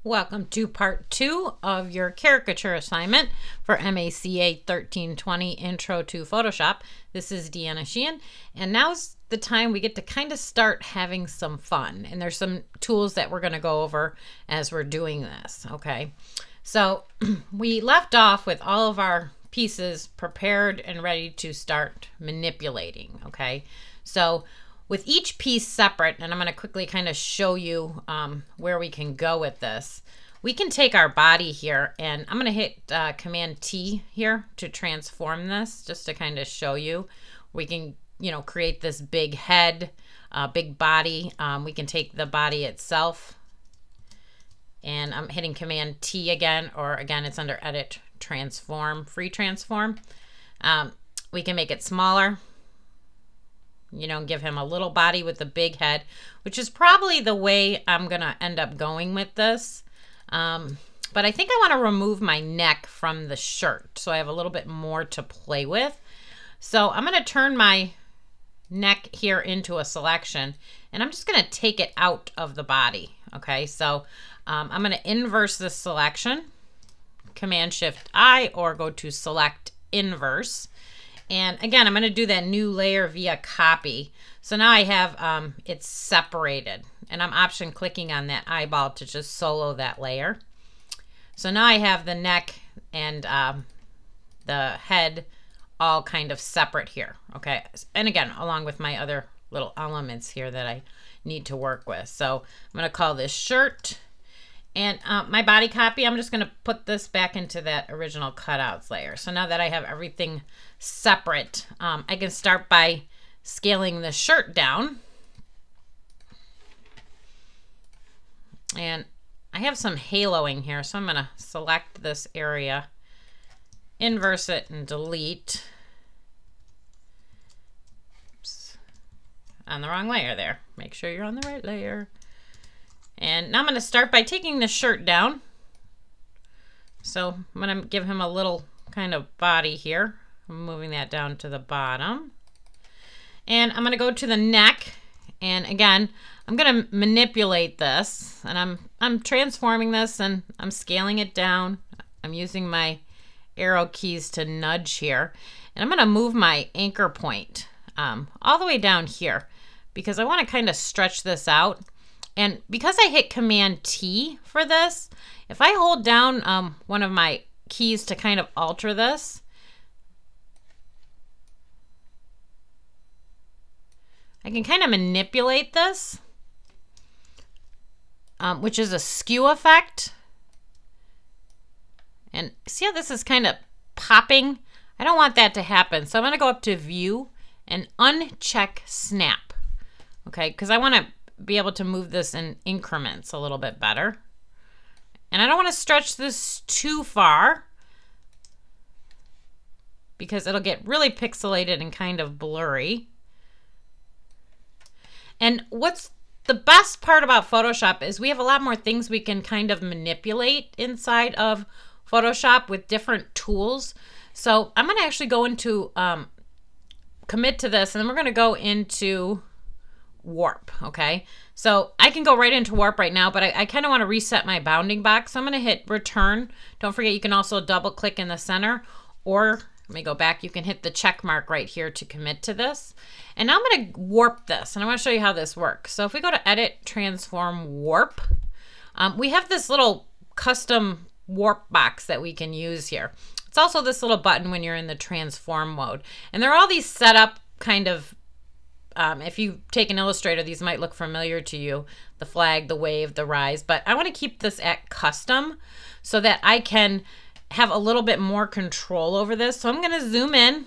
Welcome to part 2 of your caricature assignment for MACA 1320 Intro to Photoshop. This is Deanna Sheehan, and now's the time we get to kind of start having some fun. And there's some tools that we're going to go over as we're doing this, okay? So we left off with all of our pieces prepared and ready to start manipulating, okay? So with each piece separate, and I'm going to quickly kind of show you where we can go with this. We can take our body here, and I'm going to hit Command T here to transform this, just to kind of show you. We can, create this big head, big body. We can take the body itself, and I'm hitting Command T again, or again, it's under Edit, Transform, Free Transform. We can make it smaller. Give him a little body with a big head, which is probably the way I'm going to end up going with this. But I think I want to remove my neck from the shirt, so I have a little bit more to play with. So I'm going to turn my neck here into a selection, and I'm just going to take it out of the body. Okay, so I'm going to inverse this selection, Command-Shift-I, or go to Select Inverse. And again, I'm going to do that new layer via copy. So now I have it's separated, and I'm option clicking on that eyeball to just solo that layer. So now I have the neck and the head all kind of separate here. Okay, and again, along with my other little elements here that I need to work with. So I'm going to call this shirt. And my body copy, I'm just going to put this back into that original cutouts layer. So now that I have everything separate, I can start by scaling the shirt down. And I have some haloing here, so I'm going to select this area, inverse it, and delete. Oops. On the wrong layer there. Make sure you're on the right layer. And now I'm going to start by taking the shirt down. So I'm going to give him a little kind of body here. I'm moving that down to the bottom. And I'm going to go to the neck. And again, I'm going to manipulate this. And I'm transforming this, and I'm scaling it down. I'm using my arrow keys to nudge here. And I'm going to move my anchor point all the way down here, because I want to kind of stretch this out. And because I hit Command T for this, if I hold down one of my keys to kind of alter this, I can kind of manipulate this, which is a skew effect. And see how this is kind of popping? I don't want that to happen. So I'm going to go up to View and uncheck Snap. Okay, because I want to be able to move this in increments a little bit better. And I don't want to stretch this too far, because it'll get really pixelated and kind of blurry. And what's the best part about Photoshop is we have a lot more things we can kind of manipulate inside of Photoshop with different tools. So I'm going to actually go into commit to this, and then we're going to go into warp. Okay, so I can go right into warp right now, but I kind of want to reset my bounding box. So I'm going to hit return. Don't forget, you can also double click in the center, or let me go back. You can hit the check mark right here to commit to this. And now I'm going to warp this, and I want to show you how this works. So if we go to Edit, Transform, Warp, we have this little custom warp box that we can use here. It's also this little button when you're in the transform mode. And there are all these setup kind of if you take an Illustrator, these might look familiar to you. The flag, the wave, the rise. But I want to keep this at custom so that I can have a little bit more control over this. So I'm going to zoom in.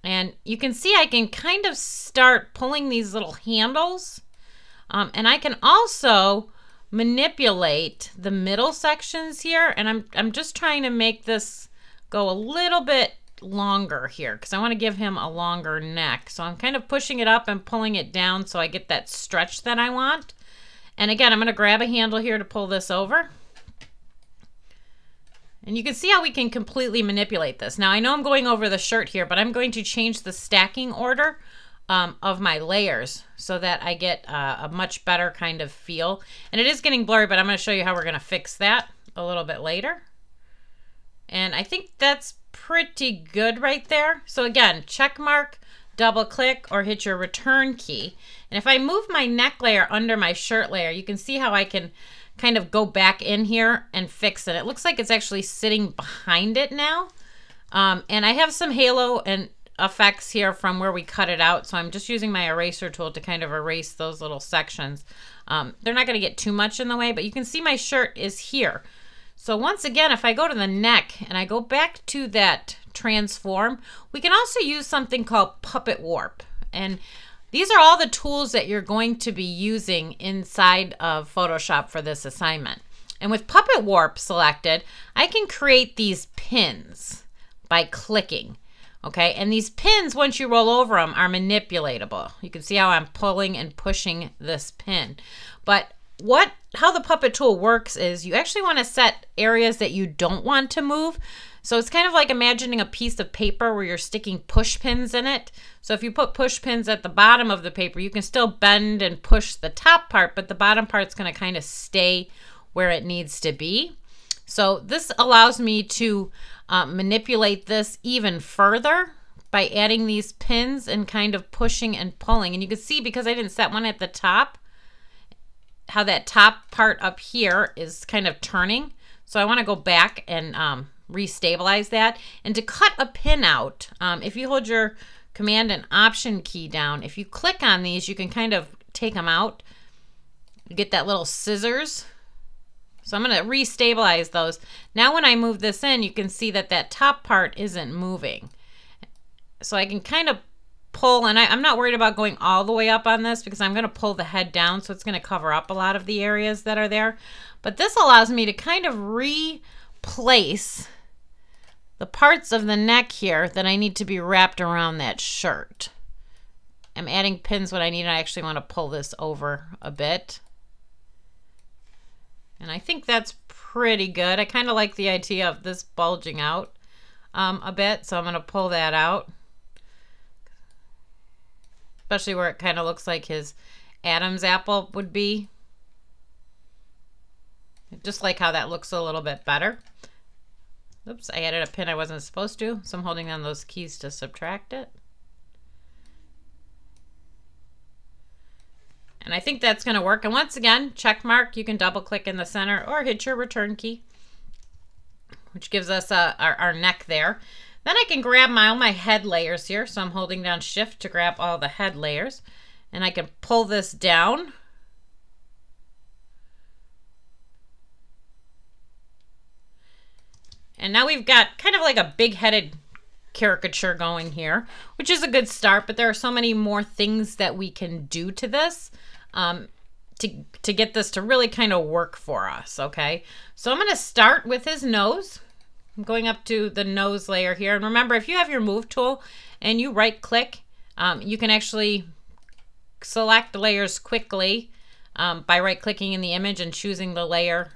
And you can see I can kind of start pulling these little handles. And I can also manipulate the middle sections here. And I'm just trying to make this go a little bit longer here, because I want to give him a longer neck. So I'm kind of pushing it up and pulling it down so I get that stretch that I want. And again, I'm going to grab a handle here to pull this over. And you can see how we can completely manipulate this. Now I know I'm going over the shirt here, but I'm going to change the stacking order of my layers so that I get a much better kind of feel. And it is getting blurry, but I'm going to show you how we're going to fix that a little bit later. And I think that's pretty good right there. So again, check mark, double click, or hit your return key. And if I move my neck layer under my shirt layer, you can see how I can kind of go back in here and fix it. It looks like it's actually sitting behind it now. And I have some halo and effects here from where we cut it out. So I'm just using my eraser tool to kind of erase those little sections. They're not going to get too much in the way, but you can see my shirt is here. So once again, if I go to the neck and I go back to that transform, we can also use something called Puppet Warp. And these are all the tools that you're going to be using inside of Photoshop for this assignment. And with Puppet Warp selected, I can create these pins by clicking. Okay, and these pins, once you roll over them, are manipulatable. You can see how I'm pulling and pushing this pin. But how the puppet tool works is you actually want to set areas that you don't want to move. So it's kind of like imagining a piece of paper where you're sticking push pins in it. So if you put push pins at the bottom of the paper, you can still bend and push the top part, but the bottom part's going to kind of stay where it needs to be. So this allows me to manipulate this even further by adding these pins and kind of pushing and pulling. And you can see, because I didn't set one at the top, how that top part up here is kind of turning. So I want to go back and restabilize that. And to cut a pin out, if you hold your Command and Option key down, if you click on these, you can kind of take them out. You get that little scissors. So I'm going to restabilize those. Now when I move this in, you can see that that top part isn't moving. So I can kind of pull, and I'm not worried about going all the way up on this because I'm going to pull the head down, so it's going to cover up a lot of the areas that are there. But this allows me to kind of replace the parts of the neck here that I need to be wrapped around that shirt. I'm adding pins when I need. I actually want to pull this over a bit. And I think that's pretty good. I kind of like the idea of this bulging out a bit, so I'm going to pull that out. Especially where it kind of looks like his Adam's apple would be. Just like how that looks a little bit better. Oops, I added a pin I wasn't supposed to, so I'm holding down those keys to subtract it. And I think that's going to work. And once again, check mark, you can double click in the center or hit your return key, which gives us our neck there. Then I can grab all my head layers here. So I'm holding down Shift to grab all the head layers. And I can pull this down. And now we've got kind of like a big-headed caricature going here, which is a good start, but there are so many more things that we can do to this to get this to really kind of work for us, okay? So I'm going to start with his nose. I'm going up to the nose layer here. And remember, if you have your Move tool and you right-click, you can actually select layers quickly by right-clicking in the image and choosing the layer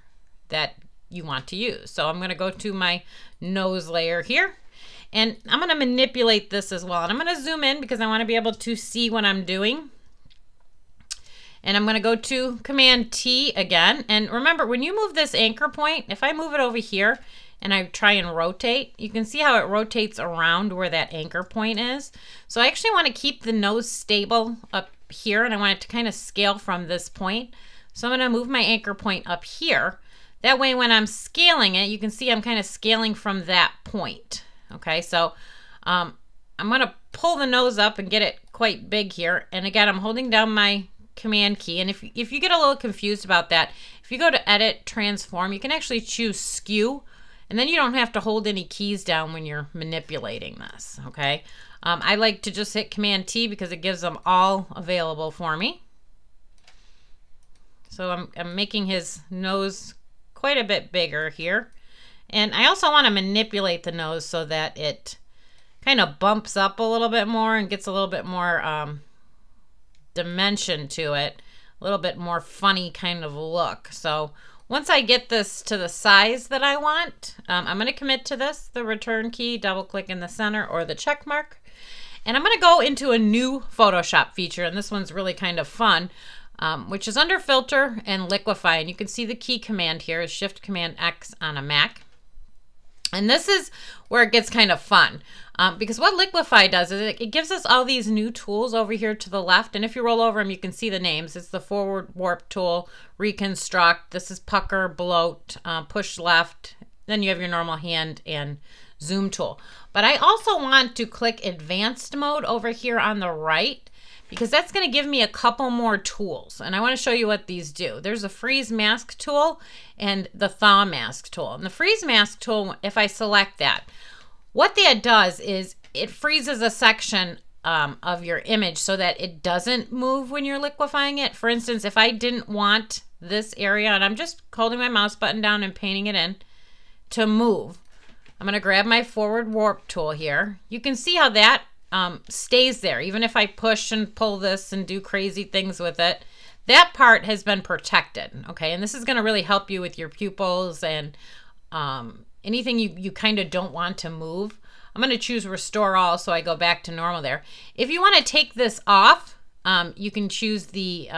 that you want to use. So I'm going to go to my nose layer here. And I'm going to manipulate this as well. And I'm going to zoom in because I want to be able to see what I'm doing. And I'm going to go to Command T again. And remember, when you move this anchor point, if I move it over here and I try and rotate, you can see how it rotates around where that anchor point is. So I actually want to keep the nose stable up here, and I want it to kind of scale from this point. So I'm going to move my anchor point up here. That way when I'm scaling it, you can see I'm kind of scaling from that point. Okay, so I'm going to pull the nose up and get it quite big here. And again, I'm holding down my Command key. And if you get a little confused about that, if you go to Edit, Transform, you can actually choose Skew. And then you don't have to hold any keys down when you're manipulating this, okay? I like to just hit Command T because it gives them all available for me. So I'm making his nose quite a bit bigger here. And I also want to manipulate the nose so that it kind of bumps up a little bit more and gets a little bit more dimension to it, a little bit more funny kind of look. So once I get this to the size that I want, I'm going to commit to this, the return key, double click in the center or the check mark. And I'm going to go into a new Photoshop feature, and this one's really kind of fun, which is under Filter and Liquify. And you can see the key command here is Shift Command X on a Mac. And this is where it gets kind of fun, because what Liquify does is it gives us all these new tools over here to the left. And if you roll over them, you can see the names. It's the Forward Warp tool, Reconstruct. This is Pucker, Bloat, Push Left. Then you have your normal hand and zoom tool. But I also want to click Advanced Mode over here on the right, because that's going to give me a couple more tools. And I want to show you what these do. There's a Freeze Mask tool and the Thaw Mask tool. And the Freeze Mask tool, if I select that, what that does is it freezes a section of your image so that it doesn't move when you're liquefying it. For instance, if I didn't want this area, and I'm just holding my mouse button down and painting it in, to move, I'm going to grab my Forward Warp tool here. You can see how that stays there. Even if I push and pull this and do crazy things with it, that part has been protected. Okay, and this is going to really help you with your pupils and anything you kind of don't want to move. I'm going to choose Restore All so I go back to normal there. If you want to take this off, you can choose the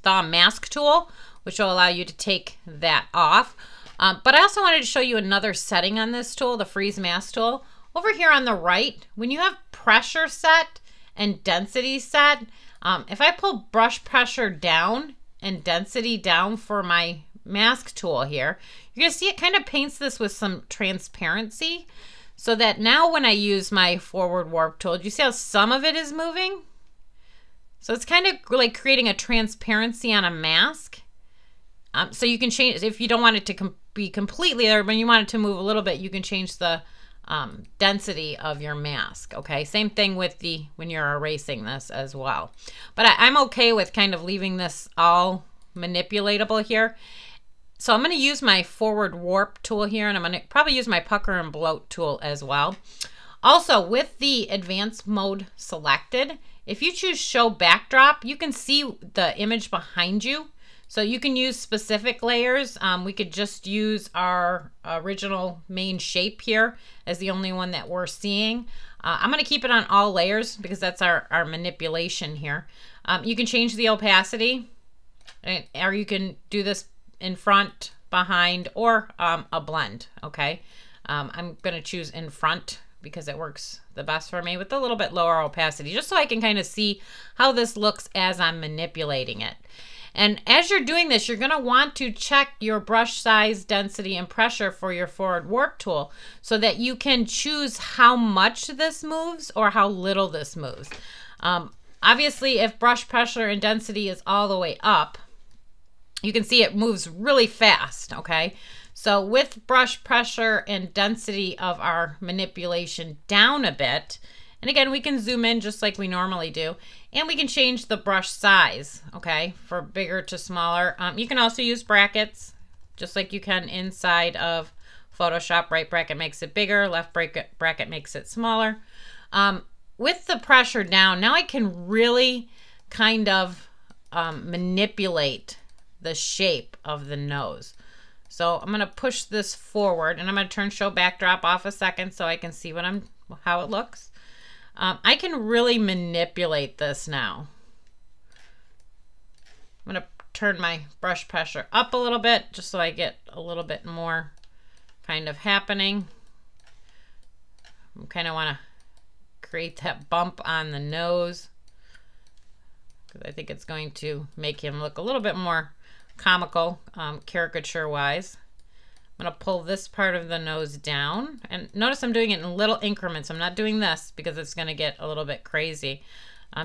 Thaw Mask tool, which will allow you to take that off. But I also wanted to show you another setting on this tool, the Freeze Mask tool. Over here on the right, when you have pressure set and density set, if I pull brush pressure down and density down for my mask tool here, you're gonna see it kind of paints this with some transparency, so that now when I use my Forward Warp tool, do you see how some of it is moving? So it's kind of like creating a transparency on a mask. So you can change, if you don't want it to be completely there, but you want it to move a little bit, you can change the density of your mask. Okay, same thing with when you're erasing this as well. But I'm okay with kind of leaving this all manipulatable here. So I'm going to use my Forward Warp tool here, and I'm going to probably use my Pucker and Bloat tool as well. Also, with the Advanced Mode selected, if you choose Show Backdrop, you can see the image behind you. So you can use specific layers. We could just use our original main shape here as the only one that we're seeing. I'm going to keep it on all layers because that's our manipulation here. You can change the opacity, or you can do this in front, behind, or a blend. Okay, I'm going to choose in front because it works the best for me with a little bit lower opacity, just so I can kind of see how this looks as I'm manipulating it. And as you're doing this, you're going to want to check your brush size, density, and pressure for your Forward Warp tool so that you can choose how much this moves or how little this moves. Obviously, if brush pressure and density is all the way up, you can see it moves really fast, okay? So with brush pressure and density of our manipulation down a bit, and again, we can zoom in just like we normally do, and we can change the brush size, okay, for bigger to smaller. You can also use brackets, just like you can inside of Photoshop. Right bracket makes it bigger, left bracket makes it smaller. With the pressure down, now I can really kind of manipulate the shape of the nose. So I'm going to push this forward, and I'm going to turn Show Backdrop off a second so I can see how it looks. I can really manipulate this now. I'm going to turn my brush pressure up a little bit just so I get a little bit more kind of happening. I kind of want to create that bump on the nose because I think it's going to make him look a little bit more comical, caricature wise. I'm going to pull this part of the nose down, and notice I'm doing it in little increments. I'm not doing this because it's going to get a little bit crazy.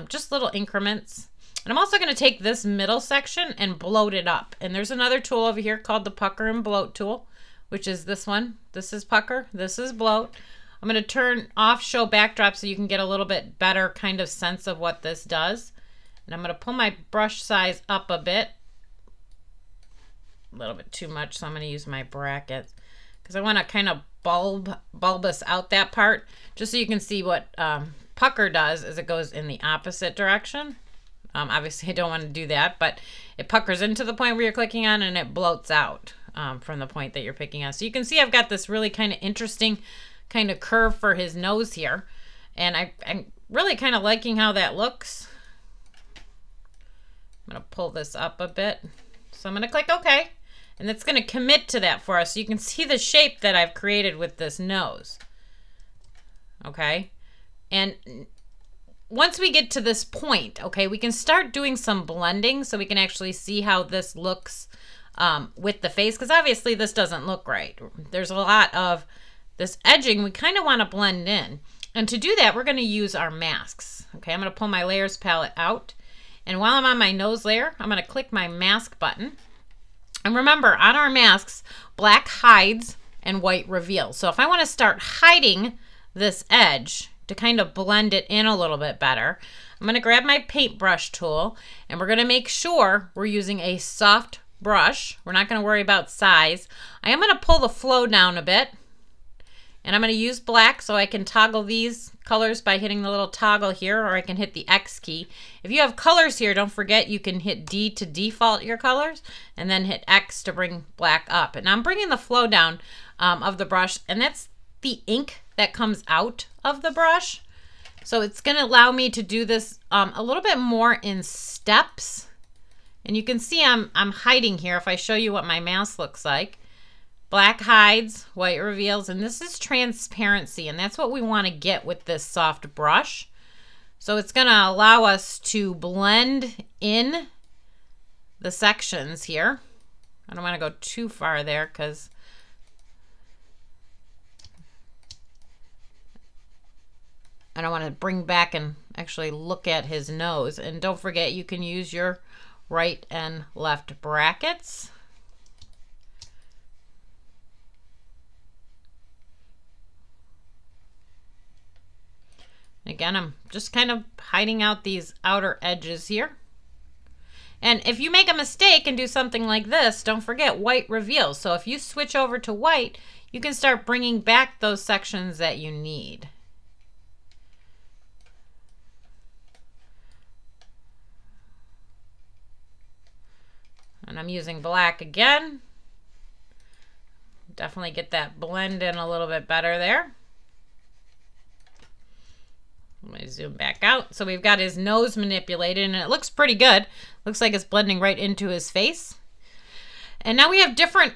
Just little increments. And I'm also going to take this middle section and bloat it up. And there's another tool over here called the Pucker and Bloat tool, which is this one. This is Pucker, this is Bloat. I'm going to turn off Show Backdrop so you can get a little bit better kind of sense of what this does. And I'm going to pull my brush size up a bit. A little bit too much, so I'm going to use my brackets because I want to kind of bulbous out that part just so you can see what Pucker does is it goes in the opposite direction. Obviously I don't want to do that, but it puckers into the point where you're clicking on and it bloats out from the point that you're picking on. So you can see I've got this really kind of interesting kind of curve for his nose here, and really kind of liking how that looks. I'm going to pull this up a bit. So I'm going to click OK. And it's going to commit to that for us. So you can see the shape that I've created with this nose. Okay. And once we get to this point, okay, we can start doing some blending so we can actually see how this looks with the face. Because obviously this doesn't look right. There's a lot of this edging we kind of want to blend in. And to do that, we're going to use our masks. Okay, I'm going to pull my layers palette out. And while I'm on my nose layer, I'm going to click my mask button. And remember, on our masks, black hides and white reveals. So if I want to start hiding this edge to kind of blend it in a little bit better, I'm going to grab my paintbrush tool and we're going to make sure we're using a soft brush. We're not going to worry about size. I am going to pull the flow down a bit. And I'm going to use black so I can toggle these colors by hitting the little toggle here, or I can hit the X key. If you have colors here, don't forget you can hit D to default your colors and then hit X to bring black up. And I'm bringing the flow down of the brush, and that's the ink that comes out of the brush. So it's going to allow me to do this a little bit more in steps. And you can see I'm hiding here if I show you what my mask looks like. Black hides, white reveals, and this is transparency, and that's what we want to get with this soft brush. So it's going to allow us to blend in the sections here. I don't want to go too far there because I don't want to bring back and actually look at his nose. And don't forget, you can use your right and left brackets. Again, I'm just kind of hiding out these outer edges here. And if you make a mistake and do something like this, don't forget white reveals. So if you switch over to white, you can start bringing back those sections that you need. And I'm using black again. Definitely get that blend in a little bit better there. Let me zoom back out. So we've got his nose manipulated and it looks pretty good. Looks like it's blending right into his face. And now we have different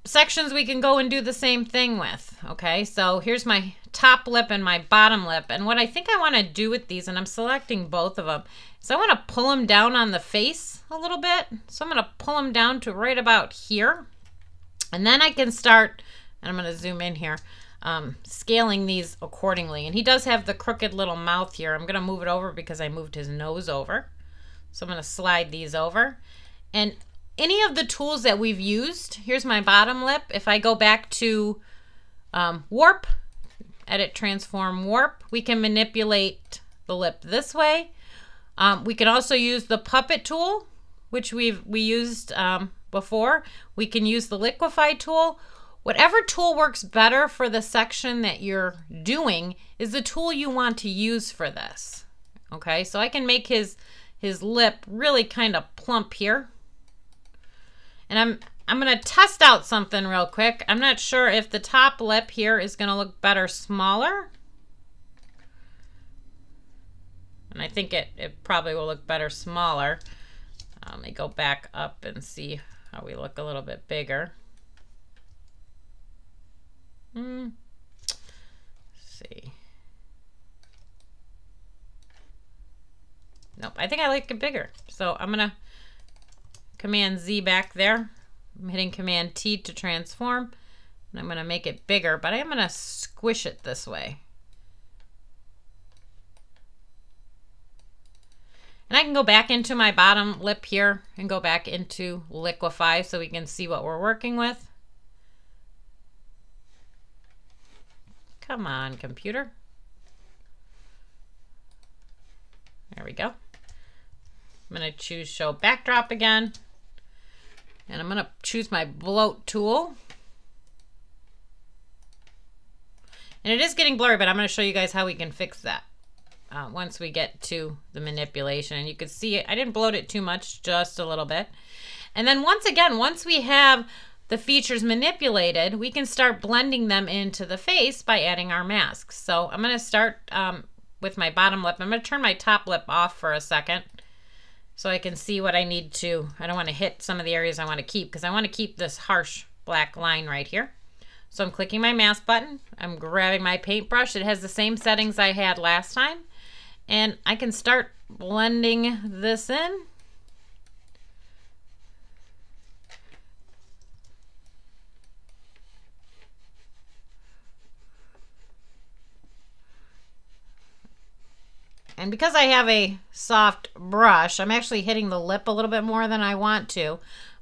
sections we can go and do the same thing with. Okay, so here's my top lip and my bottom lip. And what I think I want to do with these, and I'm selecting both of them, is I want to pull them down on the face a little bit. So I'm going to pull them down to right about here. And then I can start, and I'm going to zoom in here, scaling these accordingly. And he does have the crooked little mouth here. I'm going to move it over because I moved his nose over. So I'm going to slide these over. And any of the tools that we've used, here's my bottom lip. If I go back to warp, edit, transform, warp, we can manipulate the lip this way. We can also use the puppet tool, which we used before. We can use the Liquify tool. Whatever tool works better for the section that you're doing is the tool you want to use for this. Okay, so I can make his lip really kind of plump here. And I'm going to test out something real quick. I'm not sure if the top lip here is going to look better smaller. And I think it probably will look better smaller. Let me go back up and see how we look a little bit bigger. Let's see. Nope, I think I like it bigger. So I'm going to Command Z back there. I'm hitting Command T to transform. And I'm going to make it bigger, but I'm going to squish it this way. And I can go back into my bottom lip here and go back into Liquify so we can see what we're working with. Come on, computer. There we go. I'm going to choose Show Backdrop again. And I'm going to choose my Bloat tool. And it is getting blurry, but I'm going to show you guys how we can fix that once we get to the manipulation. And you can see I didn't bloat it too much, just a little bit. And then once again, once we have the features manipulated, we can start blending them into the face by adding our masks. So I'm going to start with my bottom lip. I'm going to turn my top lip off for a second so I can see what I need to. I don't want to hit some of the areas I want to keep because I want to keep this harsh black line right here. So I'm clicking my mask button. I'm grabbing my paintbrush. It has the same settings I had last time. And I can start blending this in. And because I have a soft brush, I'm actually hitting the lip a little bit more than I want to.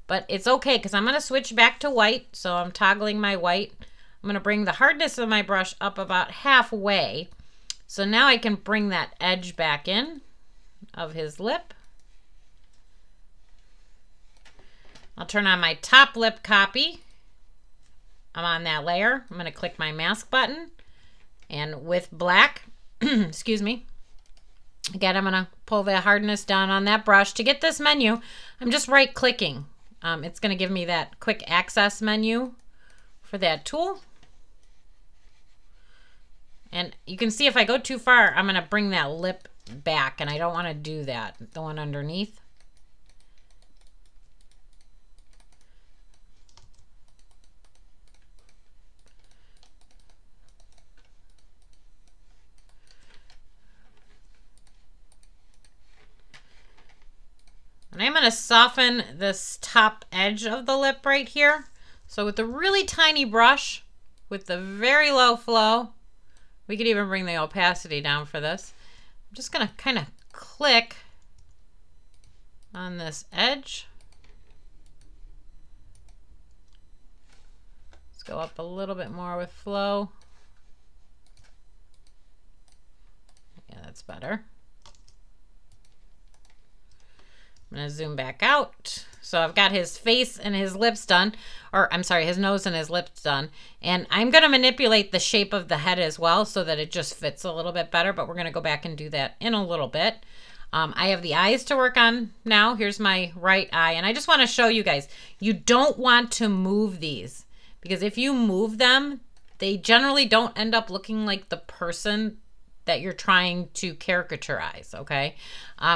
But it's okay because I'm going to switch back to white. So I'm toggling my white. I'm going to bring the hardness of my brush up about halfway. So now I can bring that edge back in of his lip. I'll turn on my top lip copy. I'm on that layer. I'm going to click my mask button. And with black, excuse me, again, I'm going to pull the hardness down on that brush. To get this menu, I'm just right clicking. It's going to give me that quick access menu for that tool. And you can see if I go too far, I'm going to bring that lip back, and I don't want to do that, the one underneath. And I'm going to soften this top edge of the lip right here. So with a really tiny brush, with the very low flow, we could even bring the opacity down for this. I'm just going to kind of click on this edge. Let's go up a little bit more with flow. Yeah, that's better. I'm going to zoom back out. So I've got his face and his lips done, or I'm sorry, his nose and his lips done. And I'm going to manipulate the shape of the head as well so that it just fits a little bit better, but we're going to go back and do that in a little bit. I have the eyes to work on now. Here's my right eye. And I just want to show you guys, you don't want to move these because if you move them, they generally don't end up looking like the person that you're trying to caricaturize, okay?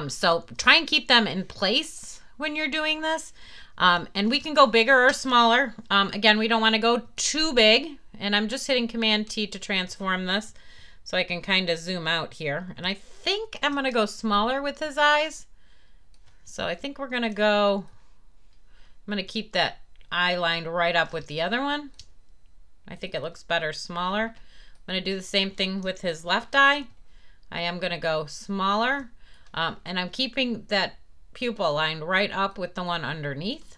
So try and keep them in place when you're doing this. And we can go bigger or smaller. Again, we don't want to go too big. And I'm just hitting Command T to transform this so I can kind of zoom out here. And I think I'm going to go smaller with his eyes. So I think we're going to go, I'm going to keep that eye lined right up with the other one. I think it looks better smaller. I'm going to do the same thing with his left eye. I am going to go smaller. And I'm keeping that pupil lined right up with the one underneath.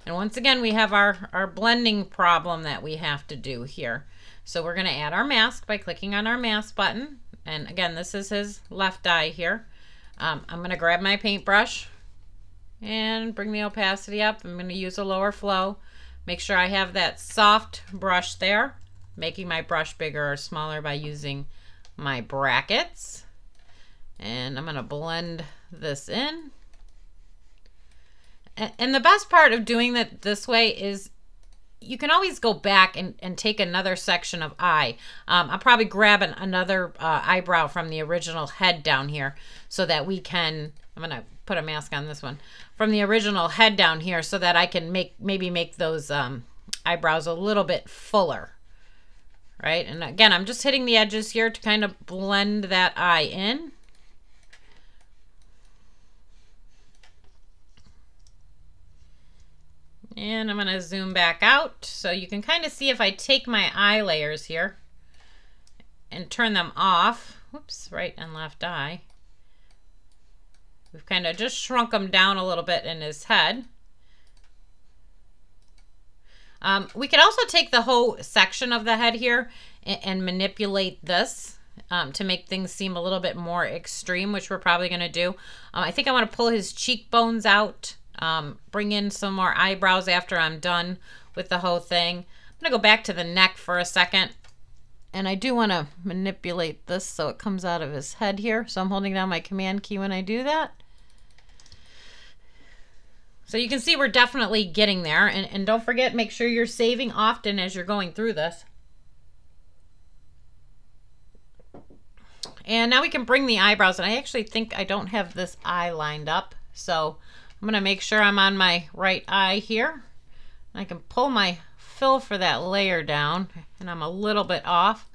And once again, we have our blending problem that we have to do here. So we're going to add our mask by clicking on our mask button. And again, this is his left eye here. I'm going to grab my paintbrush and bring the opacity up. I'm going to use a lower flow. Make sure I have that soft brush there. Making my brush bigger or smaller by using my brackets. And I'm going to blend this in. And the best part of doing that this way is you can always go back and take another section of eye. I'll probably grab another eyebrow from the original head down here so that we can, I'm going to put a mask on this one, from the original head down here so that I can maybe make those eyebrows a little bit fuller. Right, and again, I'm just hitting the edges here to kind of blend that eye in. And I'm going to zoom back out so you can kind of see if I take my eye layers here and turn them off. Whoops, right and left eye. We've kind of just shrunk them down a little bit in his head. We could also take the whole section of the head here and manipulate this to make things seem a little bit more extreme, which we're probably going to do. I think I want to pull his cheekbones out, bring in some more eyebrows after I'm done with the whole thing. I'm going to go back to the neck for a second. And I do want to manipulate this so it comes out of his head here. So I'm holding down my Command key when I do that. So you can see we're definitely getting there. And don't forget, make sure you're saving often as you're going through this. And now we can bring the eyebrows, and I actually think I don't have this eye lined up, so I'm gonna make sure I'm on my right eye here. I can pull my fill for that layer down, and I'm a little bit off,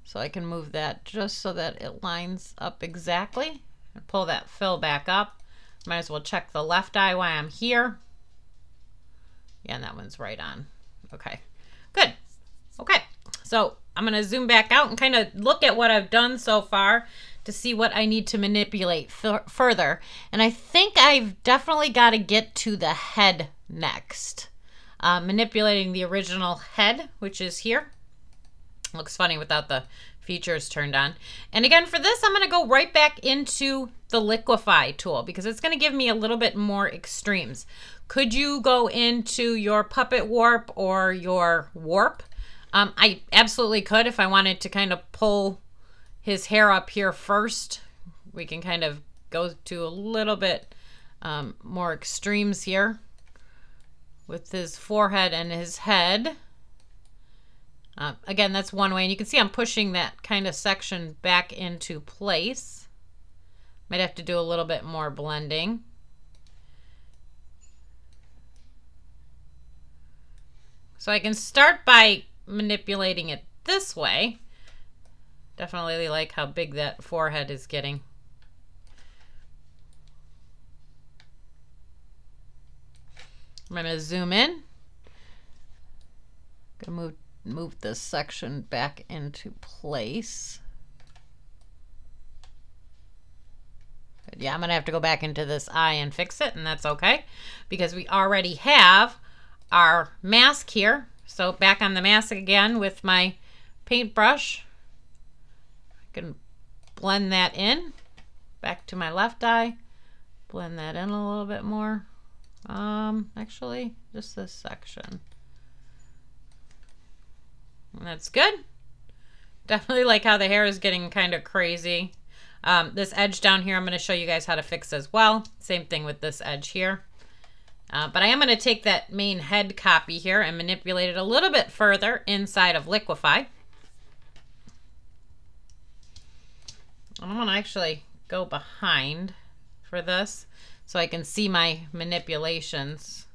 so I can move that just so that it lines up exactly, and pull that fill back up. Might as well check the left eye while I'm here. Yeah, and that one's right on. Okay, good. Okay, so I'm gonna zoom back out and kind of look at what I've done so far to see what I need to manipulate further. And I think I've definitely got to get to the head next. Manipulating the original head, which is here. Looks funny without the features turned on. And again, for this, I'm going to go right back into the Liquify tool because it's going to give me a little bit more extremes. Could you go into your puppet warp or your warp? I absolutely could if I wanted to kind of pull his hair up here first. We can kind of go to a little bit more extremes here with his forehead and his head. Again, that's one way, and you can see I'm pushing that kind of section back into place. Might have to do a little bit more blending. So I can start by manipulating it this way. Definitely like how big that forehead is getting. I'm going to zoom in. I'm going to move this section back into place. But yeah, I'm going to have to go back into this eye and fix it, and that's okay because we already have our mask here. So back on the mask again with my paintbrush. I can blend that in. Back to my left eye. Blend that in a little bit more. Actually, just this section. And that's good. Definitely like how the hair is getting kind of crazy. This edge down here, I'm going to show you guys how to fix as well. Same thing with this edge here. But I am going to take that main head copy here and manipulate it a little bit further inside of Liquify. I'm going to actually go behind for this so I can see my manipulations.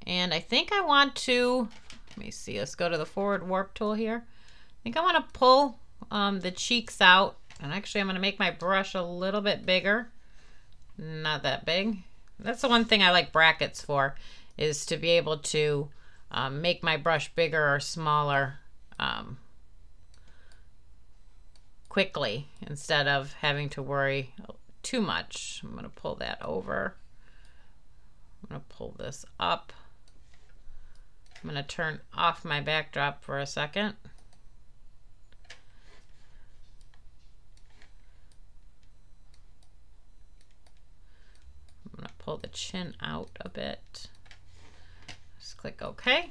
And I think I want to, let me see, let's go to the forward warp tool here. I think I want to pull the cheeks out. And actually I'm going to make my brush a little bit bigger. Not that big. That's the one thing I like brackets for, is to be able to make my brush bigger or smaller quickly instead of having to worry too much. I'm going to pull that over. I'm going to pull this up. I'm going to turn off my backdrop for a second. I'm going to pull the chin out a bit. Just click OK.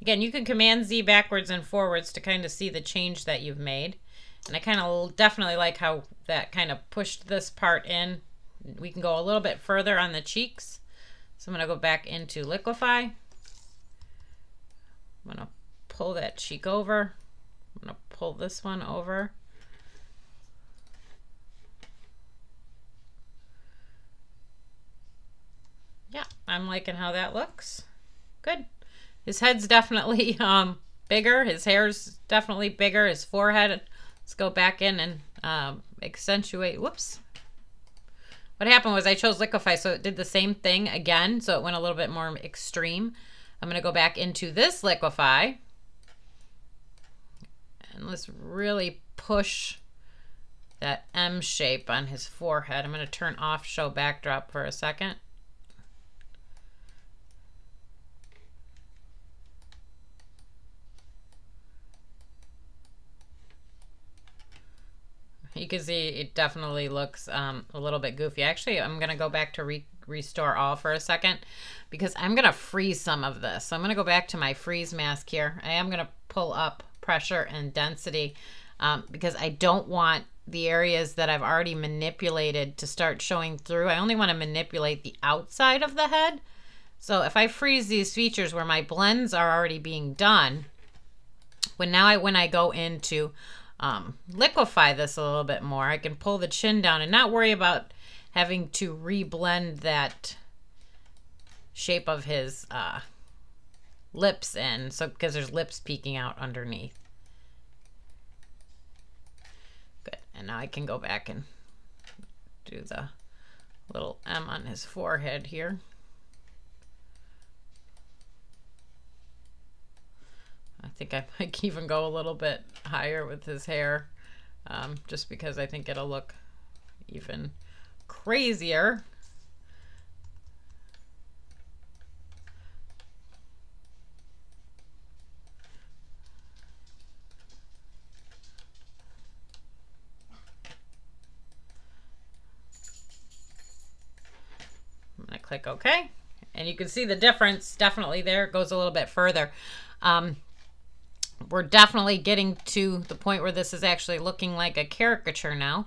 Again, you can Command Z backwards and forwards to kind of see the change that you've made. And I kind of definitely like how that kind of pushed this part in. We can go a little bit further on the cheeks. So I'm going to go back into Liquify. I'm going to pull that cheek over. I'm going to pull this one over. Yeah, I'm liking how that looks. Good. His head's definitely bigger. His hair's definitely bigger. His forehead. Let's go back in and accentuate. Whoops. What happened was I chose Liquify, so it did the same thing again. So it went a little bit more extreme. I'm going to go back into this Liquify. And let's really push that M shape on his forehead. I'm going to turn off Show Backdrop for a second. You can see it definitely looks a little bit goofy. Actually, I'm going to go back to restore all for a second because I'm going to freeze some of this. So I'm going to go back to my freeze mask here. I am going to pull up pressure and density because I don't want the areas that I've already manipulated to start showing through. I only want to manipulate the outside of the head. So if I freeze these features where my blends are already being done, when I go into liquify this a little bit more, I can pull the chin down and not worry about having to reblend that shape of his lips in, so because there's lips peeking out underneath. Good. And now I can go back and do the little M on his forehead here. I think I might even go a little bit higher with his hair, just because I think it'll look even crazier. I'm gonna click OK, and you can see the difference definitely there. It goes a little bit further. We're definitely getting to the point where this is actually looking like a caricature now.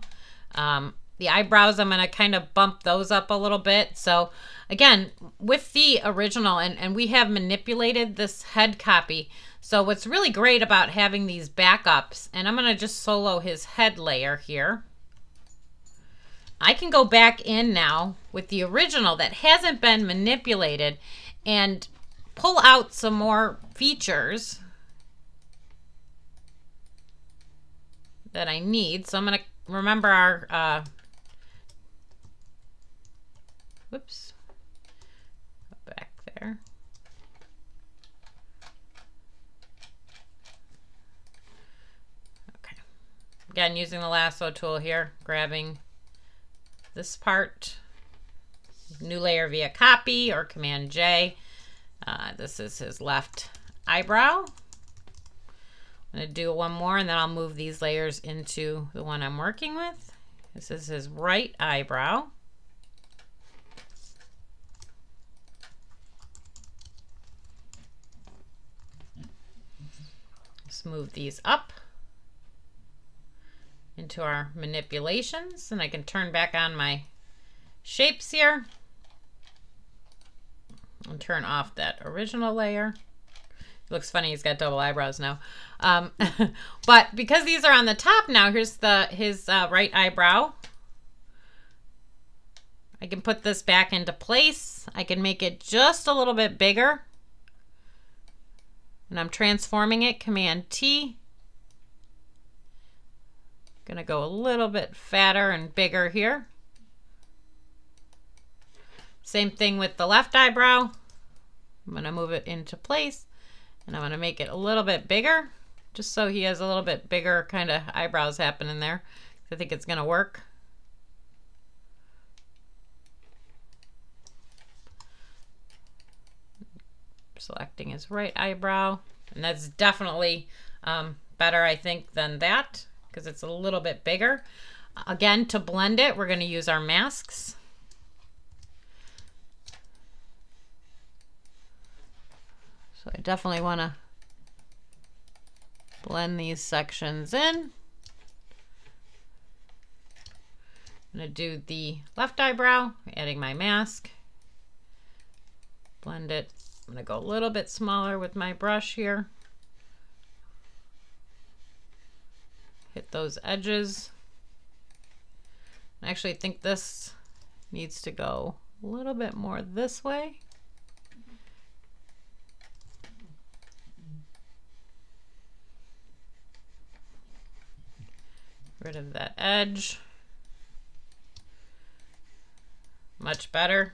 The eyebrows, I'm going to kind of bump those up a little bit. So again, with the original, and we have manipulated this head copy. So what's really great about having these backups, and I'm going to just solo his head layer here. I can go back in now with the original that hasn't been manipulated and pull out some more features that I need. So I'm going to remember our, whoops, back there. Okay. Again, using the lasso tool here, grabbing this part, new layer via copy or Command J. This is his left eyebrow. I'm going to do one more, and then I'll move these layers into the one I'm working with. This is his right eyebrow. Let's move these up into our manipulations, and I can turn back on my shapes here and turn off that original layer. It looks funny, he's got double eyebrows now. But because these are on the top now, here's his right eyebrow. I can put this back into place. I can make it just a little bit bigger. And I'm transforming it, Command T. Gonna go a little bit fatter and bigger here. Same thing with the left eyebrow. I'm gonna move it into place, and I'm gonna make it a little bit bigger, just so he has a little bit bigger kind of eyebrows happening there. I think it's gonna work. Selecting his right eyebrow, and that's definitely better, I think, than that, because it's a little bit bigger. Again, to blend it, we're going to use our masks. So I definitely want to blend these sections in. I'm going to do the left eyebrow, adding my mask. Blend it. I'm going to go a little bit smaller with my brush here. Hit those edges. I actually think this needs to go a little bit more this way. Rid of that edge. Much better.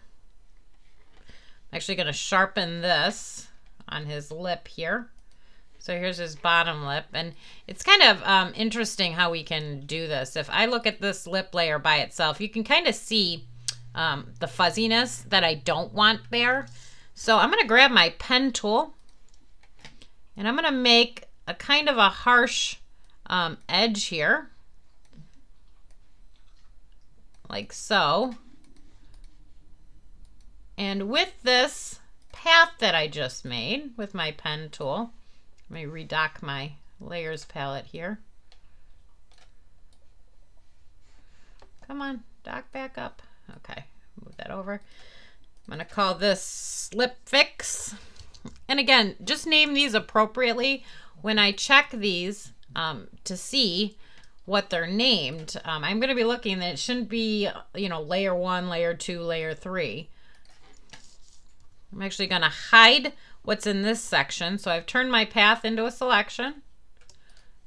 I'm actually going to sharpen this on his lip here. So here's his bottom lip, and it's kind of interesting how we can do this. If I look at this lip layer by itself, you can kind of see the fuzziness that I don't want there. So I'm going to grab my pen tool, and I'm going to make a kind of a harsh edge here, like so. And with this path that I just made with my pen tool, let me redock my layers palette here. Come on, dock back up. Okay, move that over. I'm gonna call this Slip Fix. And again, just name these appropriately. when I check these to see what they're named, I'm going to be looking that it shouldn't be, you know, layer 1, layer 2, layer 3. I'm actually going to hide what's in this section. So I've turned my path into a selection.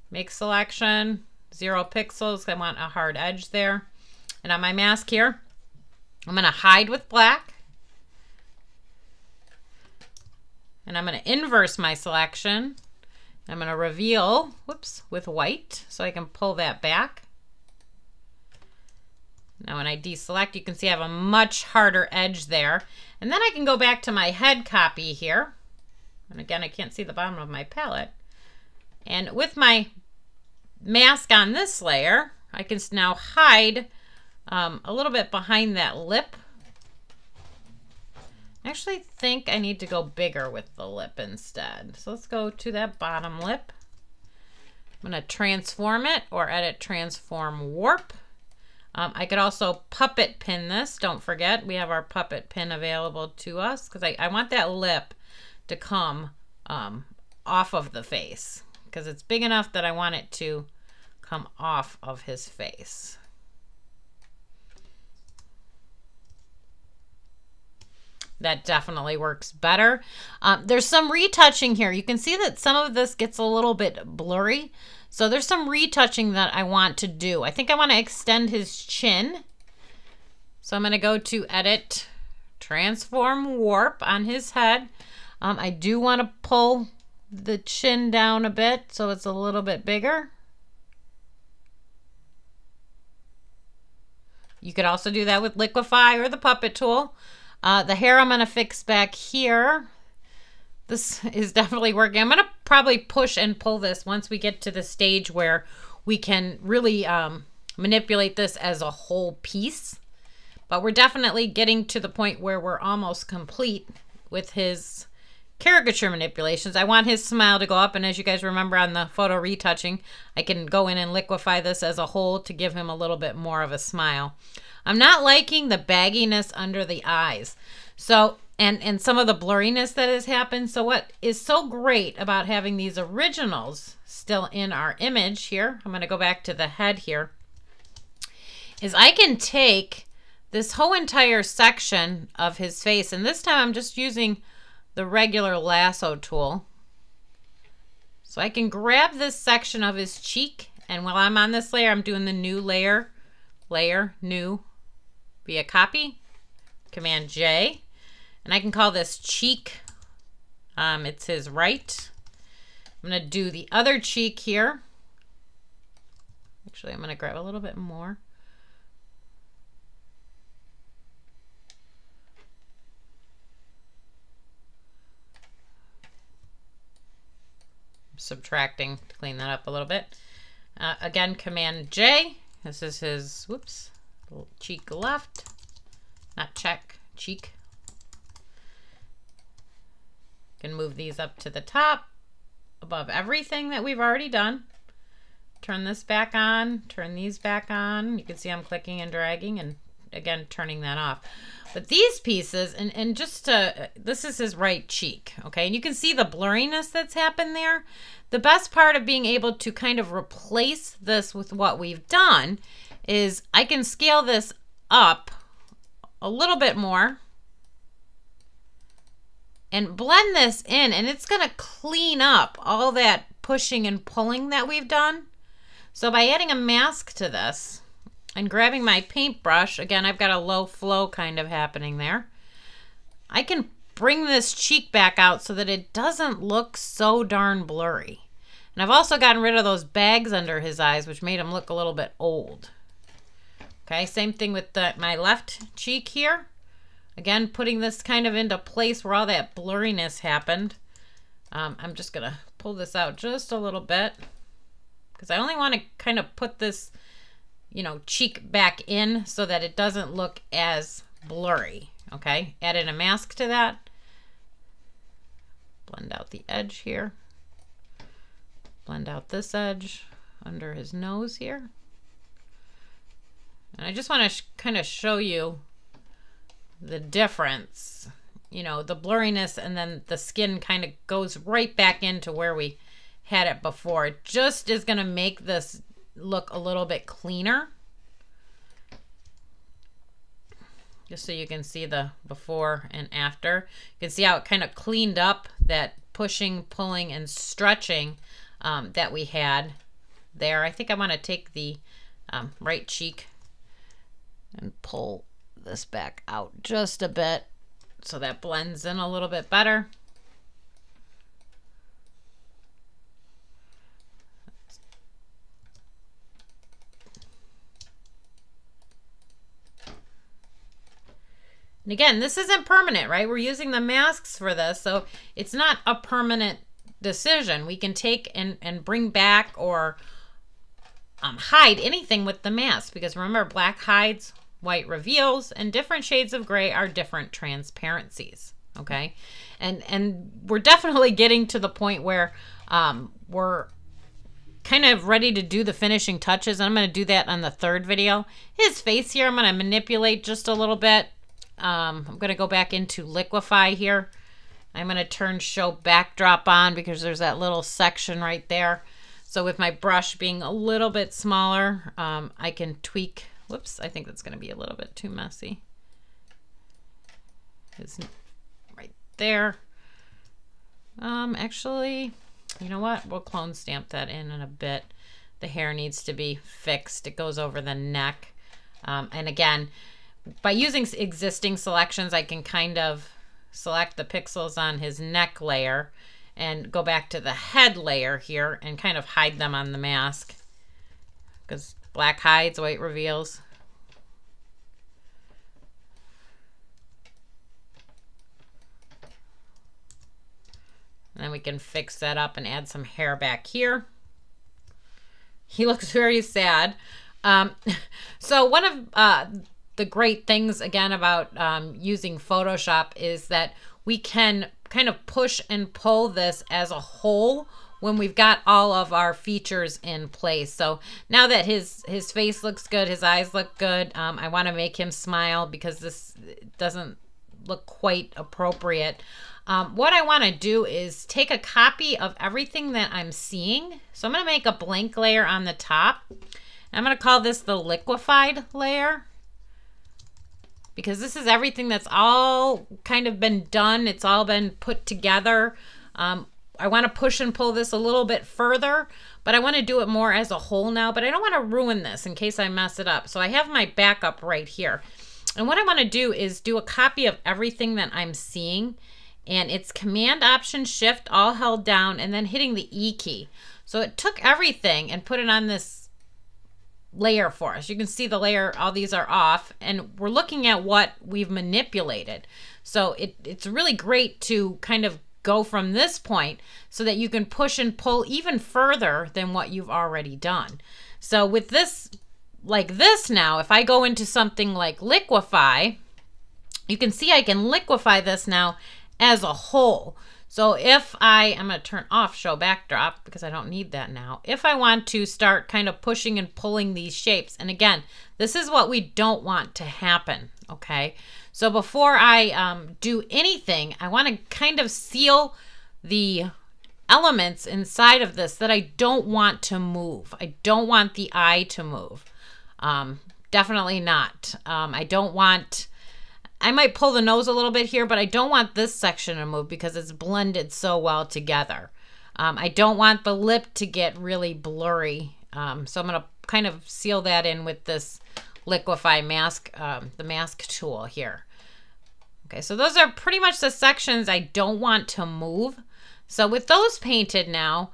Make selection, 0 pixels. I want a hard edge there. And on my mask here, I'm going to hide with black. And I'm going to inverse my selection. I'm going to reveal, whoops, with white so I can pull that back. Now when I deselect, you can see I have a much harder edge there. And then I can go back to my head copy here. And again, I can't see the bottom of my palette. And with my mask on this layer, I can now hide a little bit behind that lip. I actually think I need to go bigger with the lip instead. So let's go to that bottom lip. I'm going to transform it or edit transform warp. I could also puppet pin this. Don't forget, we have our puppet pin available to us because I want that lip to come off of the face because it's big enough that I want it to come off of his face. That definitely works better. There's some retouching here. You can see that some of this gets a little bit blurry. So there's some retouching that I want to do. I think I want to extend his chin. So I'm going to go to Edit, Transform Warp on his head. I do want to pull the chin down a bit so it's a little bit bigger. You could also do that with Liquify or the puppet tool. The hair I'm going to fix back here. This is definitely working. I'm going to probably push and pull this once we get to the stage where we can really manipulate this as a whole piece. But we're definitely getting to the point where we're almost complete with his caricature manipulations. I want his smile to go up, and as you guys remember on the photo retouching, I can go in and liquify this as a whole to give him a little bit more of a smile. I'm not liking the bagginess under the eyes. So, and some of the blurriness that has happened. So what is so great about having these originals still in our image here, I'm going to go back to the head here, is I can take this whole entire section of his face, and this time I'm just using the regular lasso tool. So I can grab this section of his cheek, and while I'm on this layer, I'm doing the new layer, new, via copy, Command J, and I can call this cheek. It's his right. I'm going to do the other cheek here. Actually, I'm going to grab a little bit more. Subtracting to clean that up a little bit. Again, Command J. This is his, whoops, cheek left. Not cheek, cheek. Can move these up to the top, above everything that we've already done. Turn this back on, turn these back on. You can see I'm clicking and dragging and again turning that off. But these pieces, and just to, this is his right cheek, okay? And you can see the blurriness that's happened there. The best part of being able to kind of replace this with what we've done is I can scale this up a little bit more and blend this in, and it's going to clean up all that pushing and pulling that we've done. So by adding a mask to this and grabbing my paintbrush, again, I've got a low flow kind of happening there, I can bring this cheek back out so that it doesn't look so darn blurry. And I've also gotten rid of those bags under his eyes, which made him look a little bit old. Okay, same thing with my left cheek here. Again, putting this kind of into place where all that blurriness happened. I'm just going to pull this out just a little bit because I only want to kind of put this, you know, cheek back in so that it doesn't look as blurry. Okay, added a mask to that. Blend out the edge here. Blend out this edge under his nose here. And I just want to kind of show you the difference, you know, the blurriness, and then the skin kind of goes right back into where we had it before. It just is going to make this look a little bit cleaner. Just so you can see the before and after. You can see how it kind of cleaned up that pushing, pulling, and stretching that we had there. I think I want to take the right cheek and pull this back out just a bit so that blends in a little bit better. And again, this isn't permanent, right? We're using the masks for this, so it's not a permanent decision. We can take and bring back or hide anything with the mask, because remember, black hides, white reveals, and different shades of gray are different transparencies, okay? And we're definitely getting to the point where we're kind of ready to do the finishing touches, and I'm going to do that on the third video. His face here, I'm going to manipulate just a little bit. I'm going to go back into Liquify here. I'm going to turn Show Backdrop on because there's that little section right there. So with my brush being a little bit smaller, I can tweak. Whoops, I think that's going to be a little bit too messy. It's right there. Actually, you know what? We'll clone stamp that in a bit. The hair needs to be fixed. It goes over the neck. And again, by using existing selections, I can kind of select the pixels on his neck layer and go back to the head layer here and kind of hide them on the mask, because black hides, white reveals. And then we can fix that up and add some hair back here. He looks very sad. So one of the great things, again, about using Photoshop is that we can kind of push and pull this as a whole when we've got all of our features in place. So now that his face looks good, his eyes look good, I want to make him smile because this doesn't look quite appropriate. What I want to do is take a copy of everything that I'm seeing. So I'm going to make a blank layer on the top. I'm going to call this the liquefied layer, because this is everything that's all kind of been done. It's all been put together. I want to push and pull this a little bit further, but I want to do it more as a whole now, but I don't want to ruin this in case I mess it up. So I have my backup right here. And what I want to do is do a copy of everything that I'm seeing, and it's Command Option Shift all held down and then hitting the E key. So it took everything and put it on this layer for us. You can see the layer, all these are off, and we're looking at what we've manipulated. So it's really great to kind of go from this point so that you can push and pull even further than what you've already done. So with this, like this now, if I go into something like Liquify, you can see I can liquefy this now as a whole. So if I'm going to turn off Show Backdrop because I don't need that now. If I want to start kind of pushing and pulling these shapes, and again, this is what we don't want to happen, okay? So before I do anything, I want to kind of seal the elements inside of this that I don't want to move. I don't want the eye to move. Definitely not. I don't want... I might pull the nose a little bit here, but I don't want this section to move because it's blended so well together. I don't want the lip to get really blurry. So I'm going to kind of seal that in with this Liquify mask, the mask tool here. Okay, so those are pretty much the sections I don't want to move. So with those painted now,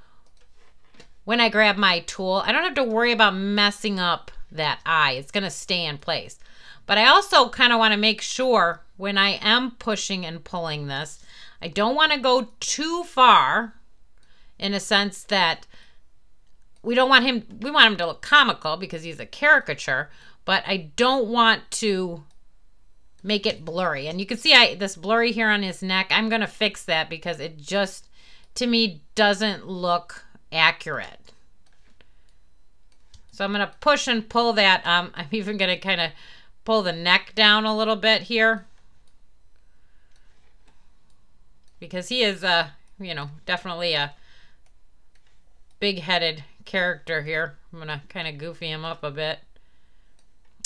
when I grab my tool, I don't have to worry about messing up that eye. It's going to stay in place. But I also kind of want to make sure when I am pushing and pulling this, I don't want to go too far in a sense that we want him to look comical because he's a caricature, but I don't want to make it blurry. And you can see this blurry here on his neck. I'm going to fix that because it just, to me, doesn't look accurate. So I'm going to push and pull that. I'm even going to kind of pull the neck down a little bit here because he is, you know, definitely a big-headed character here. I'm going to kind of goofy him up a bit.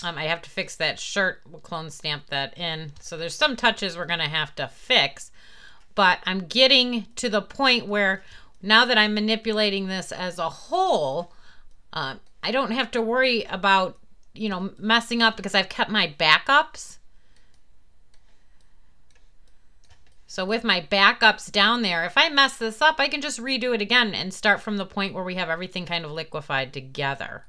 I have to fix that shirt. We'll clone stamp that in. So there's some touches we're going to have to fix. But I'm getting to the point where now that I'm manipulating this as a whole, I don't have to worry about, you know, messing up because I've kept my backups. So with my backups down there, if I mess this up, I can just redo it again and start from the point where we have everything kind of liquefied together.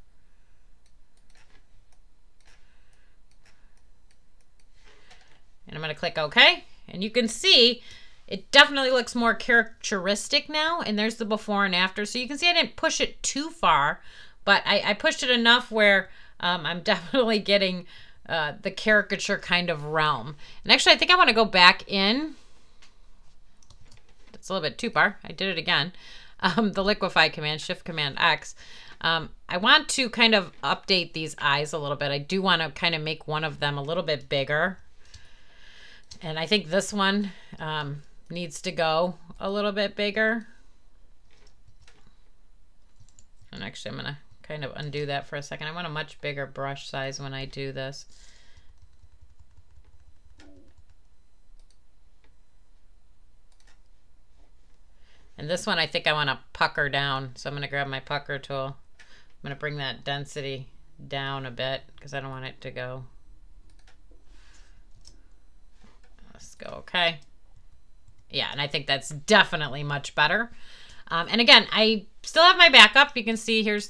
And I'm going to click OK. And you can see it definitely looks more characteristic now. And there's the before and after. So you can see I didn't push it too far, but I pushed it enough where I'm definitely getting the caricature kind of realm. And actually, I think I want to go back in. It's a little bit too far. I did it again. The Liquify command, Shift Command X. I want to kind of update these eyes a little bit. I do want to kind of make one of them a little bit bigger. And I think this one needs to go a little bit bigger. And actually, I'm going to kind of undo that for a second. I want a much bigger brush size when I do this. And this one, I think I want to pucker down. So I'm going to grab my pucker tool. I'm going to bring that density down a bit because I don't want it to go. Let's go okay. Yeah, and I think that's definitely much better. And again, I still have my backup. You can see here's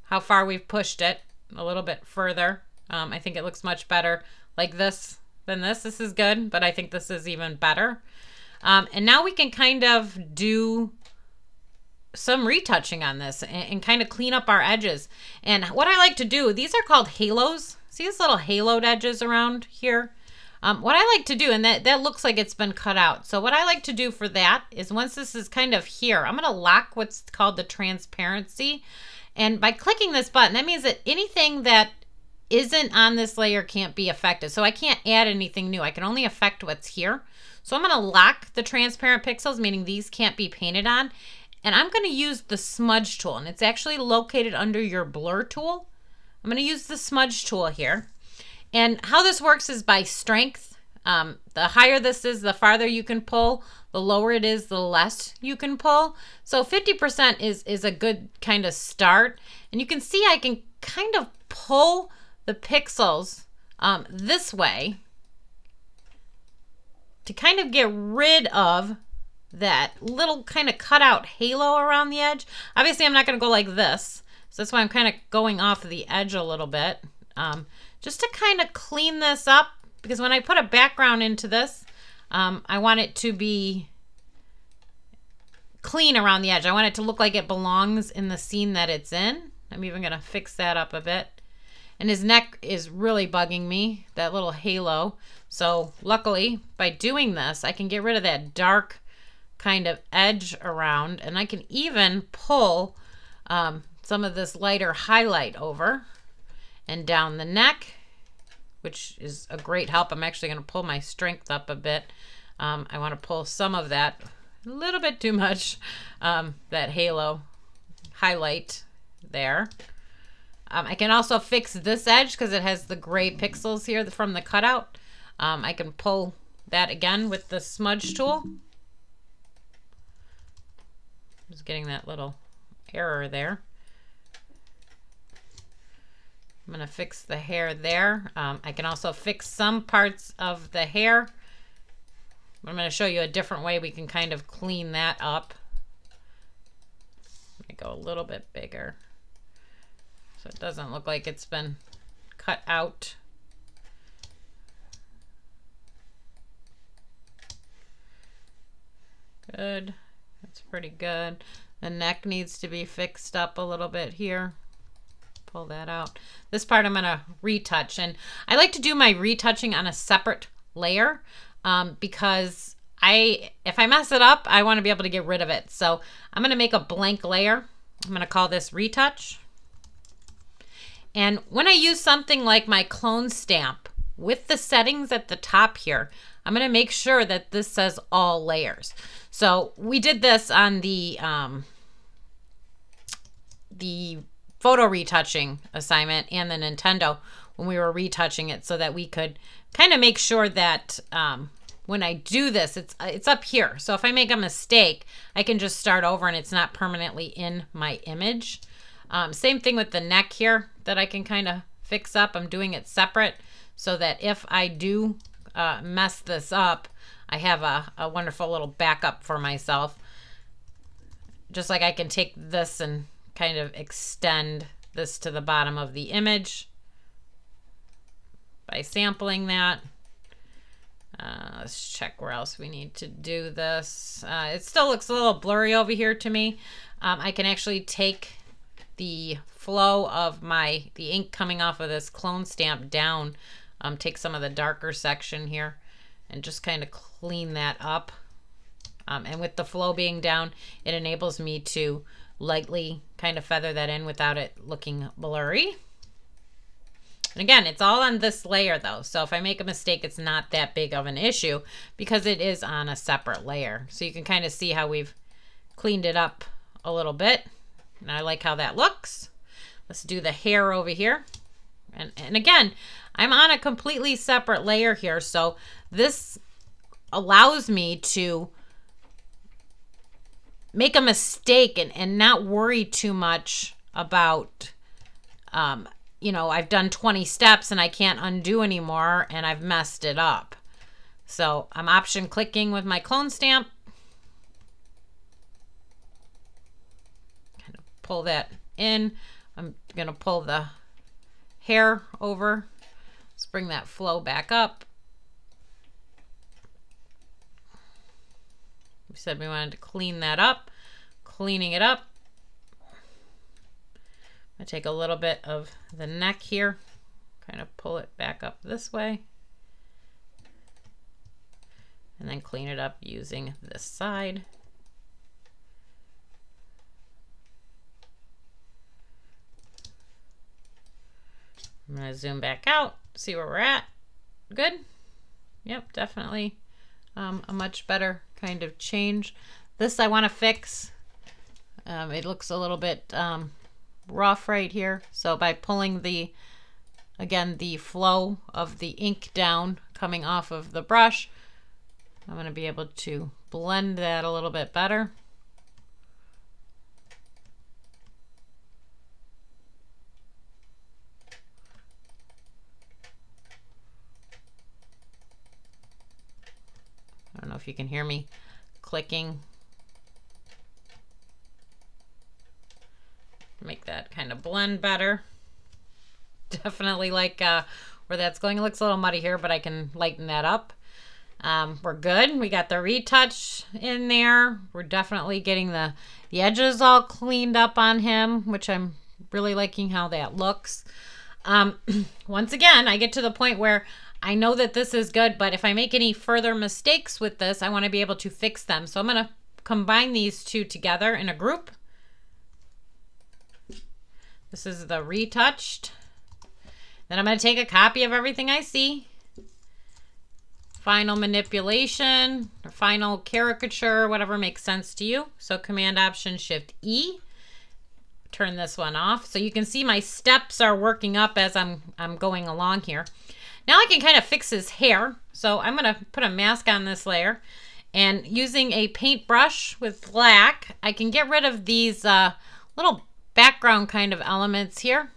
how far we've pushed it a little bit further. I think it looks much better like this than this. This is good, but I think this is even better. And now we can kind of do some retouching on this and kind of clean up our edges. And what I like to do, these are called halos. See these little haloed edges around here? What I like to do, and that looks like it's been cut out. So what I like to do for that is once this is kind of here, I'm going to lock what's called the transparency. And by clicking this button, that means that anything that isn't on this layer can't be affected. So I can't add anything new. I can only affect what's here. So I'm going to lock the transparent pixels, meaning these can't be painted on. And I'm going to use the smudge tool, and it's actually located under your blur tool. I'm going to use the smudge tool here. And how this works is by strength. The higher this is, the farther you can pull. The lower it is, the less you can pull. So 50% is a good kind of start. And you can see I can kind of pull the pixels this way to kind of get rid of that little kind of cutout halo around the edge. Obviously, I'm not going to go like this. So that's why I'm kind of going off of the edge a little bit. Just to kind of clean this up, because when I put a background into this, I want it to be clean around the edge. I want it to look like it belongs in the scene that it's in. I'm even going to fix that up a bit. And his neck is really bugging me, that little halo. So luckily, by doing this, I can get rid of that dark kind of edge around, and I can even pull some of this lighter highlight over and down the neck, which is a great help. I'm actually going to pull my strength up a bit. I want to pull some of that, a little bit too much, that halo highlight there. I can also fix this edge because it has the gray pixels here from the cutout. I can pull that again with the smudge tool. Just getting that little error there. I'm going to fix the hair there. I can also fix some parts of the hair. I'm going to show you a different way we can kind of clean that up. Let me go a little bit bigger so it doesn't look like it's been cut out. Good. That's pretty good. The neck needs to be fixed up a little bit here. Pull that out. This part I'm going to retouch, and I like to do my retouching on a separate layer because if I mess it up, I want to be able to get rid of it. So I'm going to make a blank layer. I'm going to call this Retouch. And when I use something like my clone stamp with the settings at the top here, I'm going to make sure that this says all layers. So we did this on the the photo retouching assignment and the Nintendo when we were retouching it, so that we could kind of make sure that when I do this, it's up here. So if I make a mistake, I can just start over and it's not permanently in my image. Same thing with the neck here that I can kind of fix up. I'm doing it separate so that if I do mess this up, I have a wonderful little backup for myself. Just like I can take this and kind of extend this to the bottom of the image by sampling that. Let's check where else we need to do this. It still looks a little blurry over here to me. I can actually take the flow of the ink coming off of this clone stamp down, take some of the darker section here and just kind of clean that up. And with the flow being down, it enables me to lightly kind of feather that in without it looking blurry. And again, it's all on this layer though. So if I make a mistake, it's not that big of an issue because it is on a separate layer. So you can kind of see how we've cleaned it up a little bit. And I like how that looks. Let's do the hair over here. And again, I'm on a completely separate layer here. So this allows me to make a mistake and not worry too much about, you know, I've done 20 steps and I can't undo anymore and I've messed it up. So I'm option clicking with my clone stamp. Kind of pull that in. I'm going to pull the hair over. Let's bring that flow back up. We said we wanted to clean that up. Cleaning it up. I take a little bit of the neck here, kind of pull it back up this way, and then clean it up using this side. I'm going to zoom back out, see where we're at. Good. Yep, definitely a much better kind of change. This I want to fix. It looks a little bit rough right here. So by pulling the flow of the ink down coming off of the brush, I'm going to be able to blend that a little bit better. I don't know if you can hear me clicking. Make that kind of blend better. Definitely like where that's going. It looks a little muddy here, but I can lighten that up. We're good. We got the retouch in there. We're definitely getting the edges all cleaned up on him, which I'm really liking how that looks. Once again, I get to the point where I know that this is good, but if I make any further mistakes with this, I want to be able to fix them. So I'm going to combine these two together in a group. This is the retouched. Then I'm going to take a copy of everything I see. Final manipulation, or final caricature, whatever makes sense to you. So Command Option Shift E. Turn this one off. So you can see my steps are working up as I'm going along here. Now I can kind of fix his hair. So I'm going to put a mask on this layer. And using a paintbrush with black, I can get rid of these little background kind of elements here.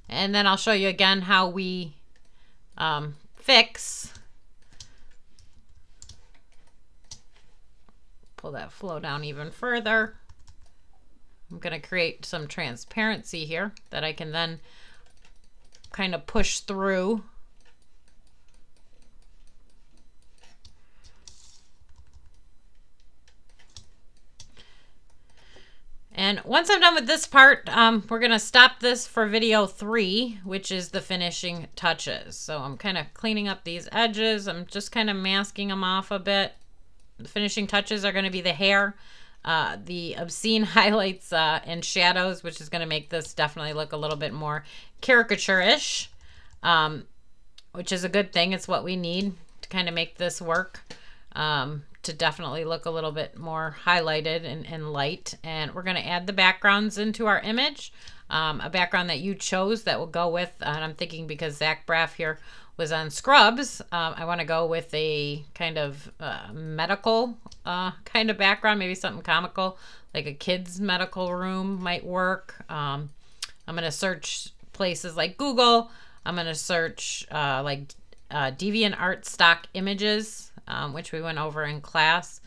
And then I'll show you again how we fix. Pull that flow down even further. I'm going to create some transparency here that I can then kind of push through. And once I'm done with this part, we're going to stop this for video 3, which is the finishing touches. So I'm kind of cleaning up these edges. I'm just kind of masking them off a bit. The finishing touches are going to be the hair, the obscene highlights and shadows, which is going to make this definitely look a little bit more caricature-ish, which is a good thing. It's what we need to kind of make this work. to definitely look a little bit more highlighted and light. And we're going to add the backgrounds into our image. A background that you chose that will go with, and I'm thinking because Zach Braff here was on Scrubs, I want to go with a kind of medical kind of background, maybe something comical, like a kid's medical room might work. I'm going to search places like Google. I'm going to search like DeviantArt stock images, which we went over in class.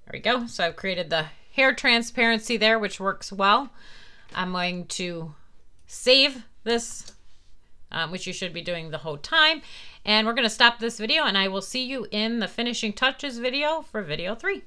There we go. So I've created the hair transparency there, which works well. I'm going to save this, which you should be doing the whole time. And we're going to stop this video, and I will see you in the finishing touches video for video 3.